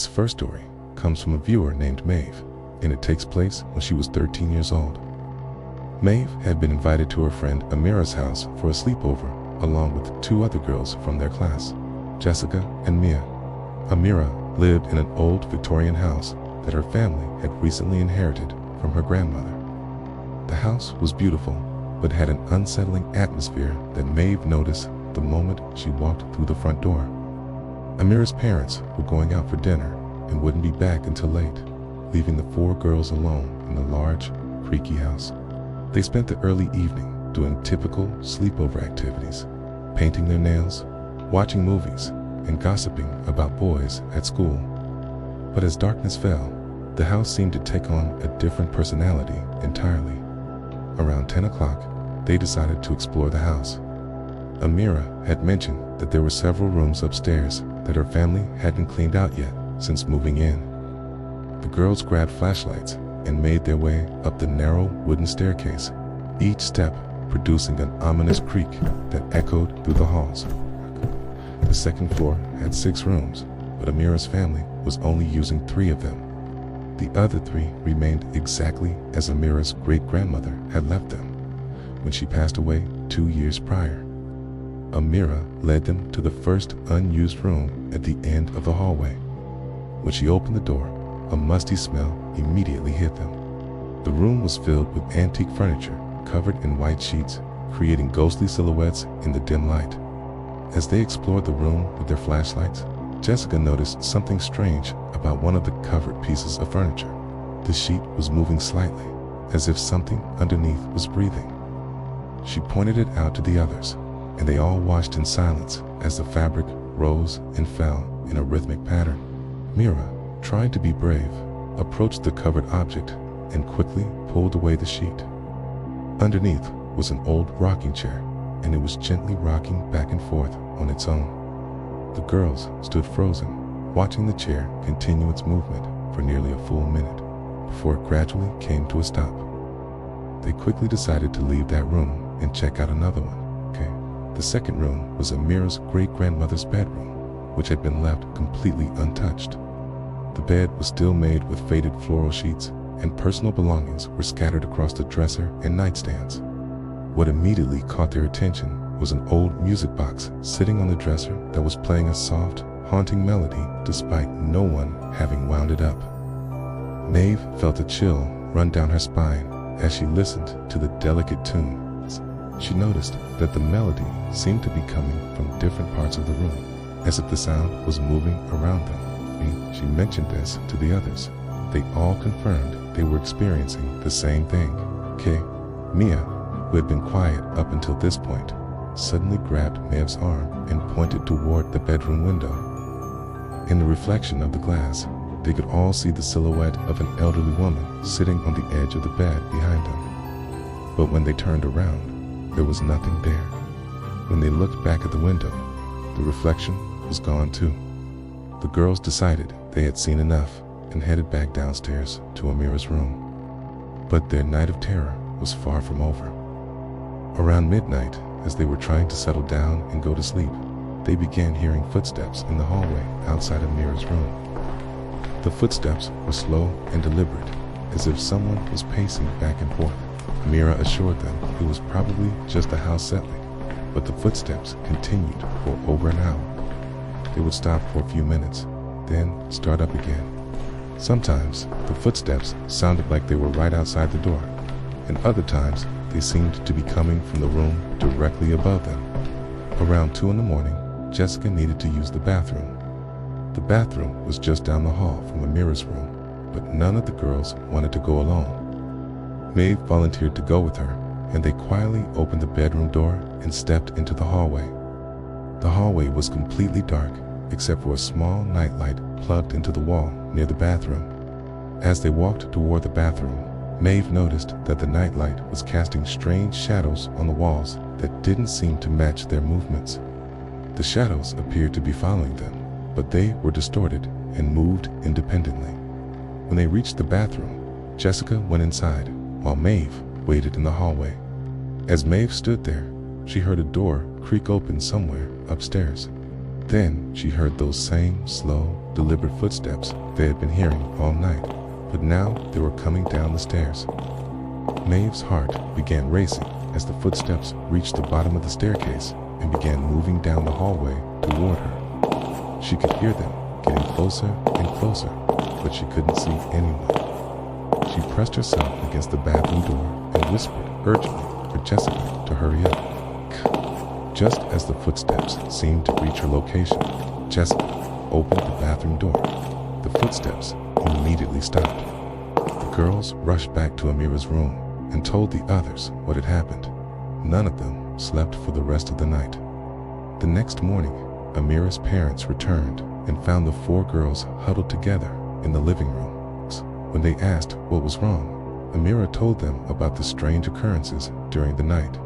This first story comes from a viewer named Maeve, and it takes place when she was 13 years old. Maeve had been invited to her friend Amira's house for a sleepover along with 2 other girls from their class, Jessica and Mia. Amira lived in an old Victorian house that her family had recently inherited from her grandmother. The house was beautiful, but had an unsettling atmosphere that Maeve noticed the moment she walked through the front door. Amira's parents were going out for dinner and wouldn't be back until late, leaving the 4 girls alone in the large, creaky house. They spent the early evening doing typical sleepover activities, painting their nails, watching movies, and gossiping about boys at school. But as darkness fell, the house seemed to take on a different personality entirely. Around 10 o'clock, they decided to explore the house. Amira had mentioned that there were several rooms upstairs that her family hadn't cleaned out yet since moving in. The girls grabbed flashlights and made their way up the narrow wooden staircase, each step producing an ominous creak that echoed through the halls. The second floor had 6 rooms, but Amira's family was only using 3 of them. The other 3 remained exactly as Amira's great-grandmother had left them when she passed away 2 years prior. Amira led them to the first unused room at the end of the hallway. When she opened the door, a musty smell immediately hit them. The room was filled with antique furniture covered in white sheets, creating ghostly silhouettes in the dim light. As they explored the room with their flashlights, Jessica noticed something strange about one of the covered pieces of furniture. The sheet was moving slightly, as if something underneath was breathing. She pointed it out to the others, and they all watched in silence as the fabric rose and fell in a rhythmic pattern. Mira, trying to be brave, approached the covered object and quickly pulled away the sheet. Underneath was an old rocking chair, and it was gently rocking back and forth on its own. The girls stood frozen, watching the chair continue its movement for nearly a full minute before it gradually came to a stop. They quickly decided to leave that room and check out another one. The second room was Amira's great-grandmother's bedroom, which had been left completely untouched. The bed was still made with faded floral sheets, and personal belongings were scattered across the dresser and nightstands. What immediately caught their attention was an old music box sitting on the dresser that was playing a soft, haunting melody despite no one having wound it up. Maeve felt a chill run down her spine as she listened to the delicate tune. She noticed that the melody seemed to be coming from different parts of the room, as if the sound was moving around them. She mentioned this to the others. They all confirmed they were experiencing the same thing. Mia, who had been quiet up until this point, suddenly grabbed Maeve's arm and pointed toward the bedroom window. In the reflection of the glass, they could all see the silhouette of an elderly woman sitting on the edge of the bed behind them. But when they turned around, there was nothing there. When they looked back at the window, the reflection was gone too. The girls decided they had seen enough and headed back downstairs to Amira's room. But their night of terror was far from over. Around midnight, as they were trying to settle down and go to sleep, they began hearing footsteps in the hallway outside Amira's room. The footsteps were slow and deliberate, as if someone was pacing back and forth. Amira assured them it was probably just the house settling, but the footsteps continued for over an hour. They would stop for a few minutes, then start up again. Sometimes the footsteps sounded like they were right outside the door, and other times they seemed to be coming from the room directly above them. Around 2 in the morning, Jessica needed to use the bathroom. The bathroom was just down the hall from Amira's room, but none of the girls wanted to go alone. Maeve volunteered to go with her, and they quietly opened the bedroom door and stepped into the hallway. The hallway was completely dark, except for a small nightlight plugged into the wall near the bathroom. As they walked toward the bathroom, Maeve noticed that the nightlight was casting strange shadows on the walls that didn't seem to match their movements. The shadows appeared to be following them, but they were distorted and moved independently. When they reached the bathroom, Jessica went inside, while Maeve waited in the hallway. As Maeve stood there, she heard a door creak open somewhere upstairs. Then she heard those same slow, deliberate footsteps they had been hearing all night, but now they were coming down the stairs. Maeve's heart began racing as the footsteps reached the bottom of the staircase and began moving down the hallway toward her. She could hear them getting closer and closer, but she couldn't see anyone. She pressed herself against the bathroom door and whispered urgently for Jessica to hurry up. Just as the footsteps seemed to reach her location, Jessica opened the bathroom door. The footsteps immediately stopped. The girls rushed back to Amira's room and told the others what had happened. None of them slept for the rest of the night. The next morning, Amira's parents returned and found the 4 girls huddled together in the living room. When they asked what was wrong, Amira told them about the strange occurrences during the night.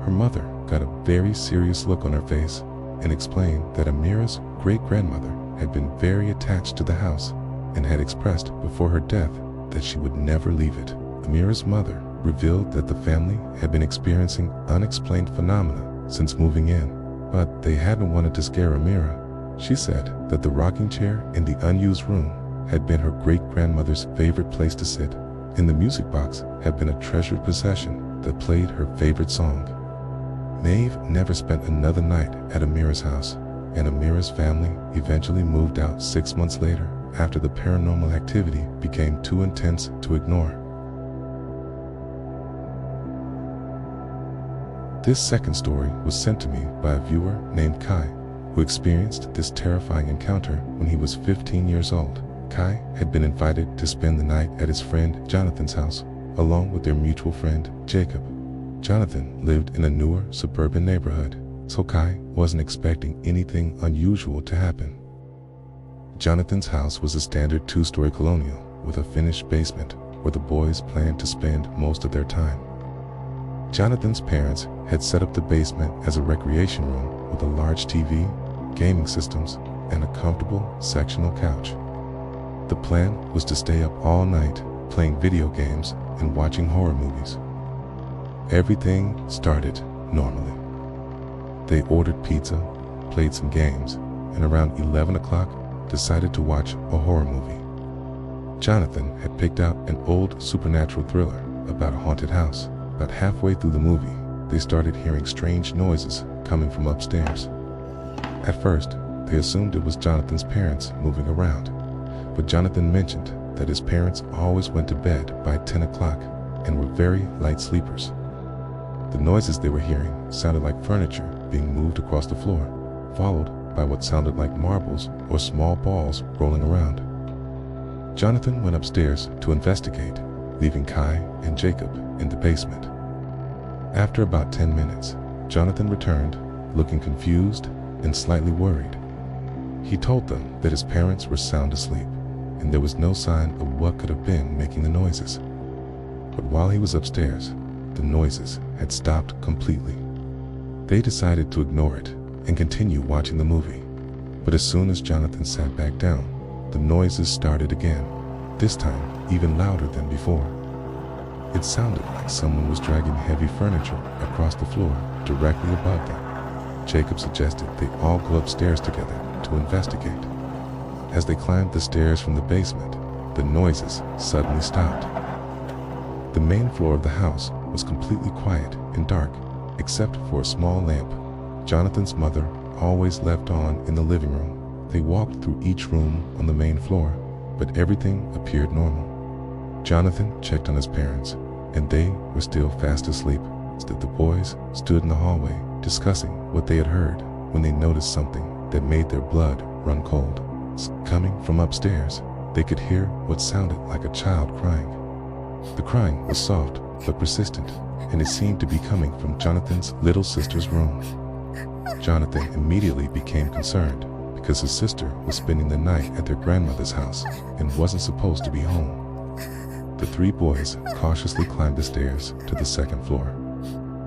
Her mother got a very serious look on her face and explained that Amira's great-grandmother had been very attached to the house and had expressed before her death that she would never leave it. Amira's mother revealed that the family had been experiencing unexplained phenomena since moving in, but they hadn't wanted to scare Amira. She said that the rocking chair in the unused room had been her great-grandmother's favorite place to sit, and the music box had been a treasured possession that played her favorite song. Maeve never spent another night at Amira's house, and Amira's family eventually moved out 6 months later after the paranormal activity became too intense to ignore. This second story was sent to me by a viewer named Kai, who experienced this terrifying encounter when he was 15 years old. Kai had been invited to spend the night at his friend Jonathan's house, along with their mutual friend Jacob. Jonathan lived in a newer suburban neighborhood, so Kai wasn't expecting anything unusual to happen. Jonathan's house was a standard 2-story colonial with a finished basement where the boys planned to spend most of their time. Jonathan's parents had set up the basement as a recreation room with a large TV, gaming systems, and a comfortable sectional couch. The plan was to stay up all night playing video games and watching horror movies. Everything started normally. They ordered pizza, played some games, and around 11 o'clock decided to watch a horror movie. Jonathan had picked out an old supernatural thriller about a haunted house. About halfway through the movie, they started hearing strange noises coming from upstairs. At first, they assumed it was Jonathan's parents moving around, but Jonathan mentioned that his parents always went to bed by 10 o'clock and were very light sleepers. The noises they were hearing sounded like furniture being moved across the floor, followed by what sounded like marbles or small balls rolling around. Jonathan went upstairs to investigate, leaving Kai and Jacob in the basement. After about 10 minutes, Jonathan returned, looking confused and slightly worried. He told them that his parents were sound asleep, and there was no sign of what could have been making the noises. But while he was upstairs, the noises had stopped completely. They decided to ignore it and continue watching the movie. But as soon as Jonathan sat back down, the noises started again, this time even louder than before. It sounded like someone was dragging heavy furniture across the floor directly above them. Jacob suggested they all go upstairs together to investigate. As they climbed the stairs from the basement, the noises suddenly stopped. The main floor of the house was completely quiet and dark, except for a small lamp Jonathan's mother always left on in the living room. They walked through each room on the main floor, but everything appeared normal. Jonathan checked on his parents, and they were still fast asleep. The boys stood in the hallway discussing what they had heard when they noticed something that made their blood run cold. Coming from upstairs, they could hear what sounded like a child crying. The crying was soft but persistent, and it seemed to be coming from Jonathan's little sister's room. Jonathan immediately became concerned because his sister was spending the night at their grandmother's house and wasn't supposed to be home. The 3 boys cautiously climbed the stairs to the second floor.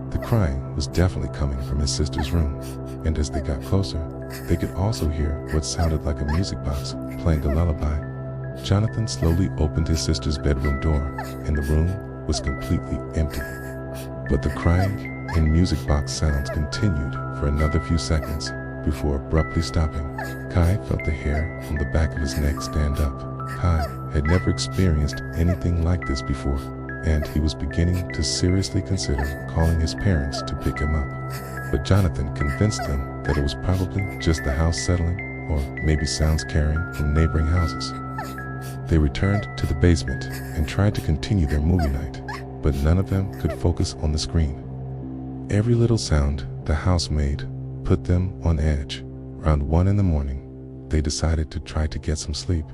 The crying was definitely coming from his sister's room, and as they got closer, they could also hear what sounded like a music box playing a lullaby. Jonathan slowly opened his sister's bedroom door, and the room was completely empty. But the crying and music box sounds continued for another few seconds, before abruptly stopping. Kai felt the hair on the back of his neck stand up. Kai had never experienced anything like this before, and he was beginning to seriously consider calling his parents to pick him up. But Jonathan convinced them that it was probably just the house settling, or maybe sounds carrying from neighboring houses. They returned to the basement and tried to continue their movie night, but none of them could focus on the screen. Every little sound the house made put them on edge. Around 1 in the morning, they decided to try to get some sleep.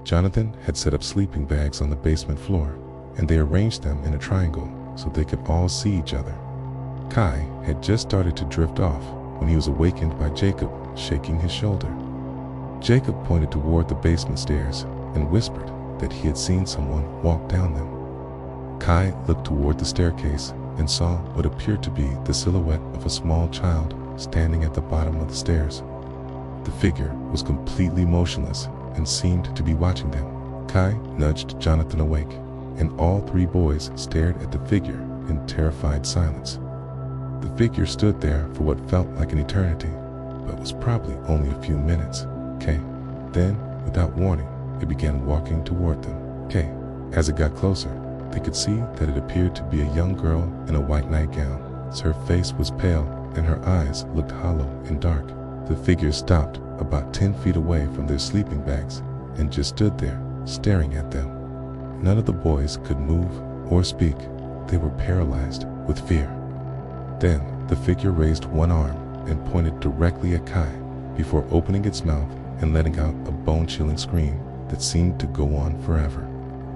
Jonathan had set up sleeping bags on the basement floor, and they arranged them in a triangle so they could all see each other. Kai had just started to drift off when he was awakened by Jacob shaking his shoulder. Jacob pointed toward the basement stairs and whispered that he had seen someone walk down them. Kai looked toward the staircase and saw what appeared to be the silhouette of a small child standing at the bottom of the stairs. The figure was completely motionless and seemed to be watching them. Kai nudged Jonathan awake, and all 3 boys stared at the figure in terrified silence. The figure stood there for what felt like an eternity, but was probably only a few minutes. Then, without warning, it began walking toward them. As it got closer, they could see that it appeared to be a young girl in a white nightgown. Her face was pale and her eyes looked hollow and dark. The figure stopped about 10 feet away from their sleeping bags and just stood there, staring at them. None of the boys could move or speak. They were paralyzed with fear. Then, the figure raised one arm and pointed directly at Kai before opening its mouth and letting out a bone-chilling scream that seemed to go on forever.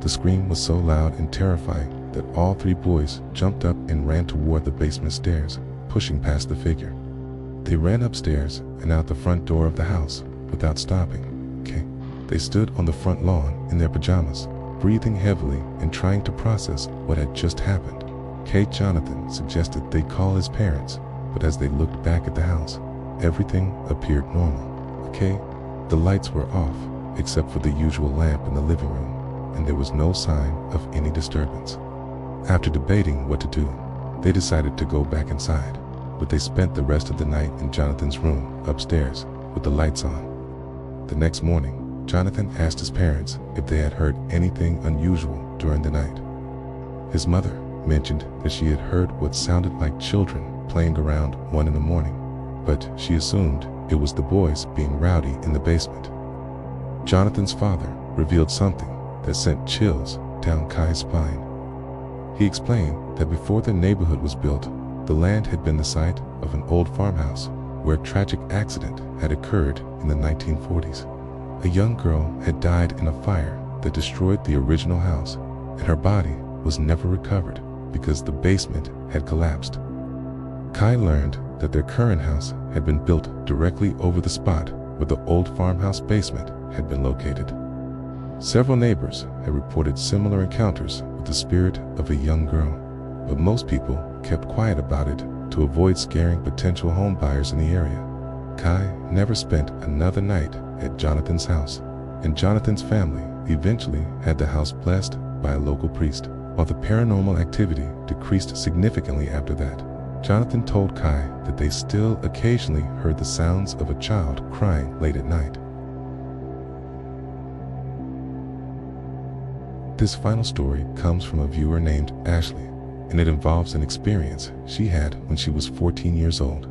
The scream was so loud and terrifying that all 3 boys jumped up and ran toward the basement stairs, pushing past the figure. They ran upstairs and out the front door of the house without stopping. They stood on the front lawn in their pajamas, breathing heavily and trying to process what had just happened. Jonathan suggested they call his parents, but as they looked back at the house, everything appeared normal. The lights were off, except for the usual lamp in the living room, and there was no sign of any disturbance. After debating what to do, they decided to go back inside, but they spent the rest of the night in Jonathan's room upstairs with the lights on. The next morning, Jonathan asked his parents if they had heard anything unusual during the night. His mother mentioned that she had heard what sounded like children playing around 1 in the morning, but she assumed it was the boys being rowdy in the basement. Jonathan's father revealed something that sent chills down Kai's spine. He explained that before the neighborhood was built, the land had been the site of an old farmhouse where a tragic accident had occurred in the 1940s. A young girl had died in a fire that destroyed the original house, and her body was never recovered because the basement had collapsed. Kai learned that their current house had been built directly over the spot where the old farmhouse basement had been located. Several neighbors had reported similar encounters with the spirit of a young girl, but most people kept quiet about it to avoid scaring potential home buyers in the area. Kai never spent another night at Jonathan's house, and Jonathan's family eventually had the house blessed by a local priest. While the paranormal activity decreased significantly after that, Jonathan told Kai that they still occasionally heard the sounds of a child crying late at night. This final story comes from a viewer named Ashley, and it involves an experience she had when she was 14 years old.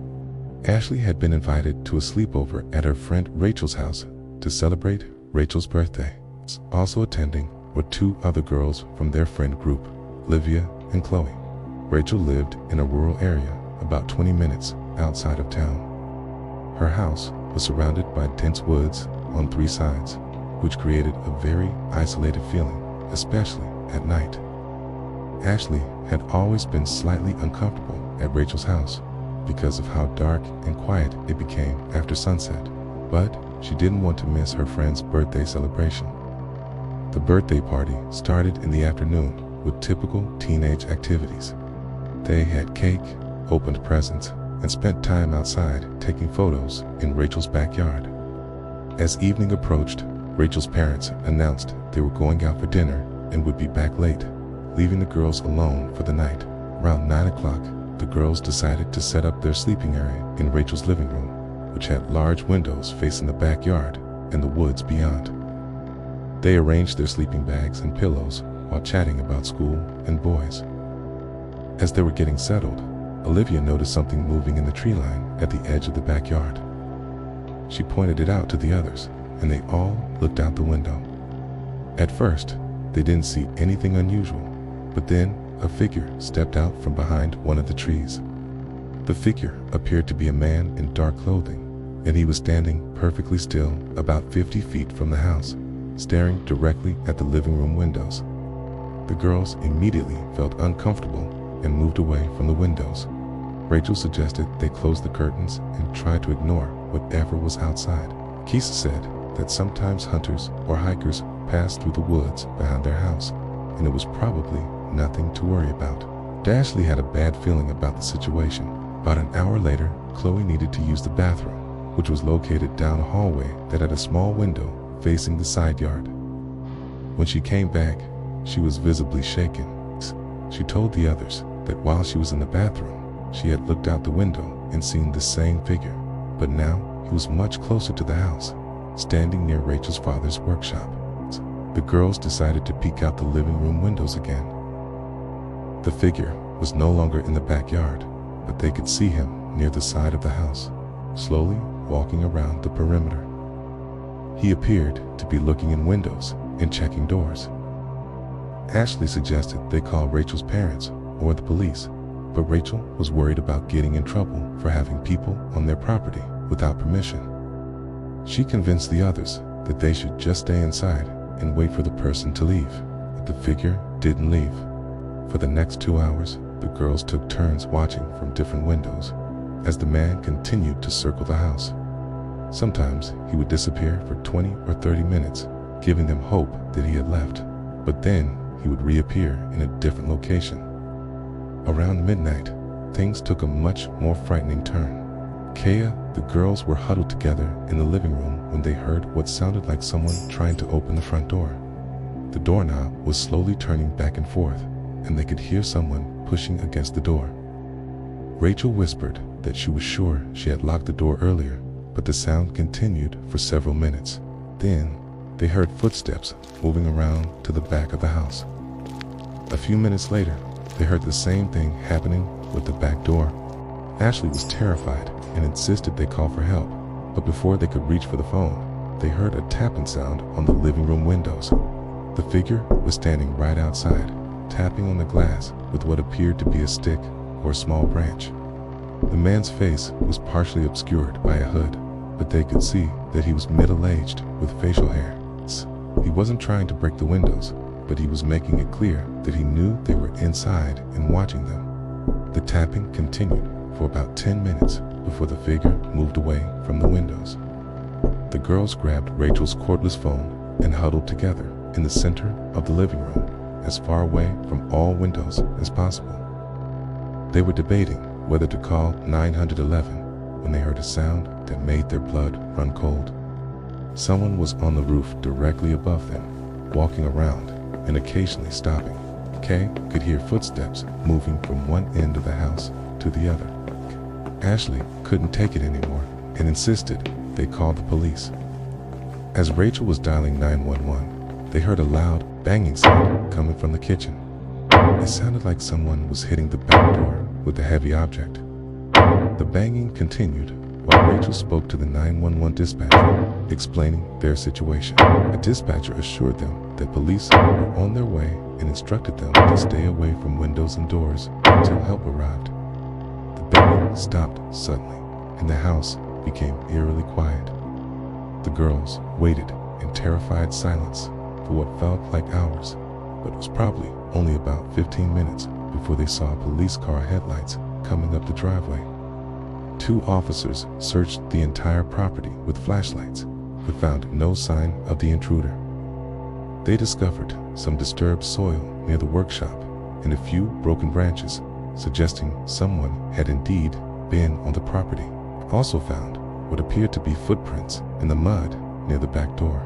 Ashley had been invited to a sleepover at her friend Rachel's house to celebrate Rachel's birthday. Also attending were 2 other girls from their friend group, Livia and Chloe. Rachel lived in a rural area about 20 minutes outside of town. Her house was surrounded by dense woods on 3 sides, which created a very isolated feeling, especially at night. Ashley had always been slightly uncomfortable at Rachel's house because of how dark and quiet it became after sunset, but she didn't want to miss her friend's birthday celebration. The birthday party started in the afternoon with typical teenage activities. They had cake, opened presents, and spent time outside taking photos in Rachel's backyard. As evening approached, Rachel's parents announced they were going out for dinner and would be back late, leaving the girls alone for the night. Around 9 o'clock, the girls decided to set up their sleeping area in Rachel's living room, which had large windows facing the backyard and the woods beyond. They arranged their sleeping bags and pillows while chatting about school and boys. As they were getting settled, Olivia noticed something moving in the tree line at the edge of the backyard. She pointed it out to the others, and they all looked out the window. At first, they didn't see anything unusual, but then a figure stepped out from behind one of the trees. The figure appeared to be a man in dark clothing, and he was standing perfectly still about 50 feet from the house, staring directly at the living room windows. The girls immediately felt uncomfortable and moved away from the windows. Rachel suggested they close the curtains and try to ignore whatever was outside. Kisa said that sometimes hunters or hikers passed through the woods behind their house, and it was probably nothing to worry about. Dashley had a bad feeling about the situation. About an hour later, Chloe needed to use the bathroom, which was located down a hallway that had a small window facing the side yard. When she came back, she was visibly shaken. She told the others that while she was in the bathroom, she had looked out the window and seen the same figure, but now he was much closer to the house, standing near Rachel's father's workshop. The girls decided to peek out the living room windows again. The figure was no longer in the backyard, but they could see him near the side of the house, slowly walking around the perimeter. He appeared to be looking in windows and checking doors. Ashley suggested they call Rachel's parents or the police, but Rachel was worried about getting in trouble for having people on their property without permission. She convinced the others that they should just stay inside and wait for the person to leave, but the figure didn't leave. For the next 2 hours, the girls took turns watching from different windows as the man continued to circle the house. Sometimes he would disappear for 20 or 30 minutes, giving them hope that he had left, but then he would reappear in a different location. Around midnight, things took a much more frightening turn. Kaya, the girls were huddled together in the living room when they heard what sounded like someone trying to open the front door. The doorknob was slowly turning back and forth, and they could hear someone pushing against the door. Rachel whispered that she was sure she had locked the door earlier, but the sound continued for several minutes. Then, they heard footsteps moving around to the back of the house. A few minutes later, they heard the same thing happening with the back door. Ashley was terrified and insisted they call for help, but before they could reach for the phone, they heard a tapping sound on the living room windows. The figure was standing right outside, tapping on the glass with what appeared to be a stick or a small branch. The man's face was partially obscured by a hood, but they could see that he was middle-aged with facial hair. He wasn't trying to break the windows, but he was making it clear that he knew they were inside and watching them. The tapping continued for about 10 minutes before the figure moved away from the windows. The girls grabbed Rachel's cordless phone and huddled together in the center of the living room, as far away from all windows as possible. They were debating whether to call 911 when they heard a sound that made their blood run cold. Someone was on the roof directly above them, walking around and occasionally stopping. Kay could hear footsteps moving from one end of the house to the other. Ashley couldn't take it anymore and insisted they call the police. As Rachel was dialing 911, they heard a loud banging sound coming from the kitchen. It sounded like someone was hitting the back door with a heavy object. The banging continued while Rachel spoke to the 911 dispatcher, explaining their situation. A dispatcher assured them that police were on their way and instructed them to stay away from windows and doors until help arrived. The banging stopped suddenly, and the house became eerily quiet. The girls waited in terrified silence for what felt like hours, but it was probably only about 15 minutes before they saw a police car headlights coming up the driveway. 2 officers searched the entire property with flashlights, but found no sign of the intruder. They discovered some disturbed soil near the workshop and a few broken branches, suggesting someone had indeed been on the property. Also found what appeared to be footprints in the mud near the back door.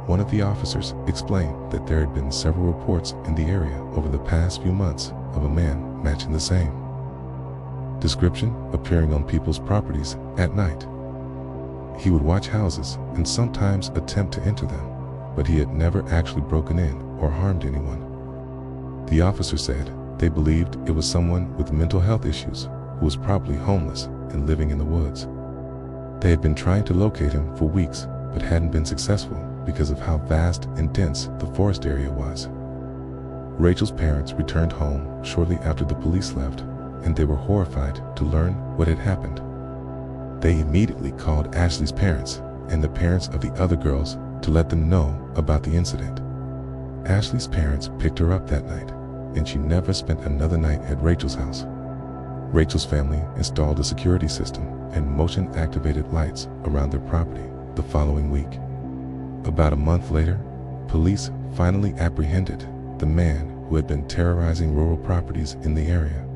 One of the officers explained that there had been several reports in the area over the past few months of a man matching the same description appearing on people's properties at night. He would watch houses and sometimes attempt to enter them, but he had never actually broken in or harmed anyone. The officer said they believed it was someone with mental health issues who was probably homeless and living in the woods. They had been trying to locate him for weeks, but hadn't been successful because of how vast and dense the forest area was. Rachel's parents returned home shortly after the police left, and they were horrified to learn what had happened. They immediately called Ashley's parents and the parents of the other girls to let them know about the incident. Ashley's parents picked her up that night, and she never spent another night at Rachel's house. Rachel's family installed a security system and motion-activated lights around their property the following week. About a month later, police finally apprehended the man who had been terrorizing rural properties in the area.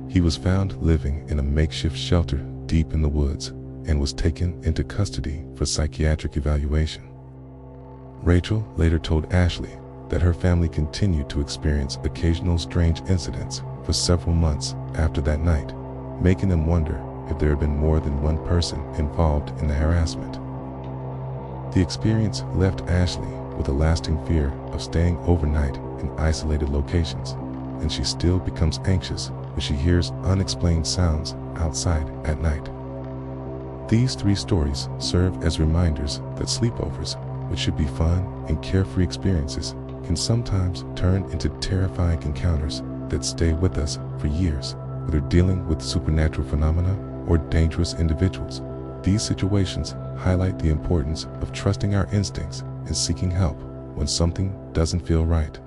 He was found living in a makeshift shelter deep in the woods and was taken into custody for psychiatric evaluation. Rachel later told Ashley that her family continued to experience occasional strange incidents for several months after that night, making them wonder if there had been more than one person involved in the harassment. The experience left Ashley with a lasting fear of staying overnight in isolated locations, and she still becomes anxious when she hears unexplained sounds outside at night. These 3 stories serve as reminders that sleepovers, which should be fun and carefree experiences, can sometimes turn into terrifying encounters that stay with us for years, whether dealing with supernatural phenomena or dangerous individuals. These situations highlight the importance of trusting our instincts and seeking help when something doesn't feel right.